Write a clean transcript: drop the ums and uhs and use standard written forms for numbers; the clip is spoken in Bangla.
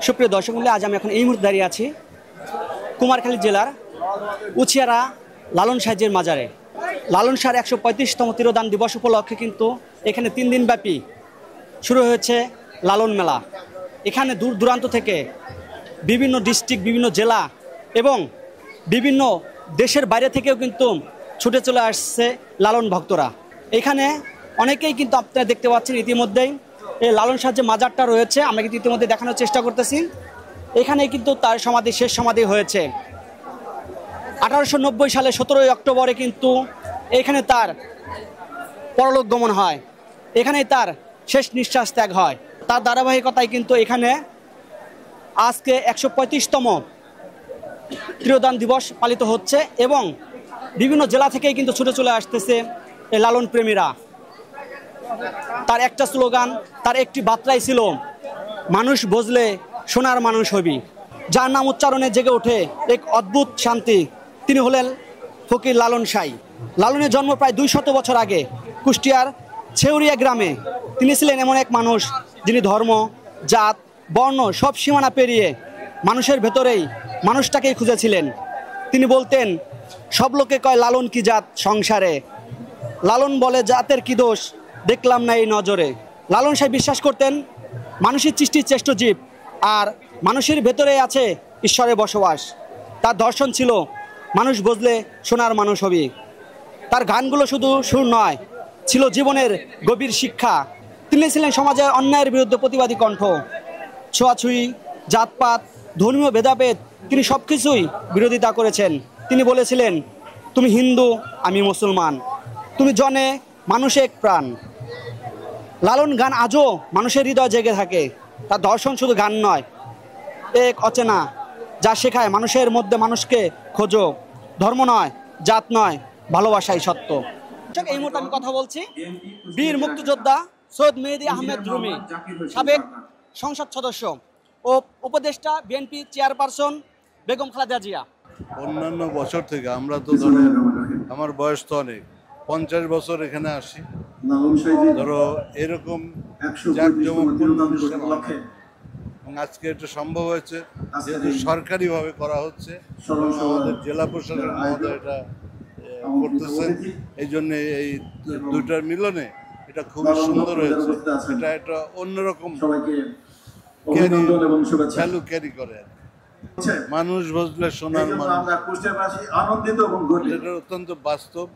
সুপ্রিয় দর্শক মণ্ডলী, আজ আমি এখন এই মুহূর্তে দাঁড়িয়ে আছি কুমারখালী জেলার উচিয়ারা লালন সাহেবের মাজারে। লালন শাহর 135তম তিরোধান দিবস উপলক্ষে কিন্তু এখানে 3 দিন ব্যাপী শুরু হয়েছে লালন মেলা। এখানে দূর দূরান্ত থেকে বিভিন্ন ডিস্ট্রিক্ট, বিভিন্ন জেলা এবং বিভিন্ন দেশের বাইরে থেকেও কিন্তু ছুটে চলে আসছে লালন ভক্তরা। এখানে অনেকেই কিন্তু আপনারা দেখতে পাচ্ছেন ইতিমধ্যেই এই লালন শাহের যে মাজারটা রয়েছে, আমরা কিন্তু ইতিমধ্যে দেখানোর চেষ্টা করতেছি। এখানে কিন্তু তার সমাধি, শেষ সমাধি হয়েছে 1890 সালে 17ই অক্টোবরে কিন্তু এখানে তার পরলোক গমন হয়, এখানেই তার শেষ নিঃশ্বাস ত্যাগ হয়। তার ধারাবাহিকতায় কিন্তু এখানে আজকে 135তম তিরোধান দিবস পালিত হচ্ছে এবং বিভিন্ন জেলা থেকেই কিন্তু ছুটে চলে আসতেছে এই লালন প্রেমীরা। তার একটা স্লোগান, তার একটি বার্তাই ছিল, মানুষ বুঝলে সোনার মানুষ হবি, যার নাম উচ্চারণে জেগে ওঠে এক অদ্ভুত শান্তি। তিনি হলেন ফকির লালন শাহ। লালনের জন্ম প্রায় 200 বছর আগে কুষ্টিয়ার ছেউরিয়া গ্রামে। তিনি ছিলেন এমন এক মানুষ যিনি ধর্ম, জাত, বর্ণ সব সীমানা পেরিয়ে মানুষের ভেতরেই মানুষটাকেই খুঁজেছিলেন। তিনি বলতেন, সব লোকে কয় লালন কি জাত সংসারে, লালন বলে জাতের কি দোষ দেখলাম না এই নজরে। লালন শাহ বিশ্বাস করতেন মানুষের সৃষ্টির শ্রেষ্ঠ জীব আর মানুষের ভেতরে আছে ঈশ্বরের বসবাস। তার দর্শন ছিল মানুষ বুঝলে সোনার মানুষ হবি। তার গানগুলো শুধু সুর নয়, ছিল জীবনের গভীর শিক্ষা। তিনি ছিলেন সমাজের অন্যায়ের বিরুদ্ধে প্রতিবাদী কণ্ঠ। ছোঁয়াছুঁয়ি, জাতপাত, ধর্মীয় ভেদাভেদ তিনি সব কিছুই বিরোধিতা করেছেন। তিনি বলেছিলেন, তুমি হিন্দু, আমি মুসলমান, তুমি জনে মানুষ এক প্রাণ। লালন গান আজও মানুষের হৃদয় জেগে থাকে। তার দর্শন শুধু গান নয়, এক অচেনা, যা শেখায় মানুষের মধ্যে মানুষকে খোঁজো, ধর্ম নয়, জাত নয়, ভালোবাসাই সত্য। এই মুহূর্তে আমি কথা বলছি বীর মুক্তিযোদ্ধা সৈয়দ মেহেদী আহমেদ রুমি, সাবেক সংসদ সদস্য ও উপদেষ্টা বিএনপি চেয়ারপারসন বেগম খালেদা জিয়া। অন্যান্য বছর থেকে আমরা তো ধরো, আমার বয়স তো অনেক, 50 বছর এখানে আসি, ধরো এরকম এবং আজকে এটা সম্ভব হয়েছে যেহেতু সরকারিভাবে করা হচ্ছে, আমাদের জেলা প্রশাসন মহোদয় এটা করতেছেন। এই জন্যে এই দুইটার মিলনে এটা খুবই সুন্দর হয়েছে। এটা একটা অন্যরকম ভ্যালু ক্যারি করে। মানুষ বুঝলে সোনার মানুষ, এটা অত্যন্ত বাস্তব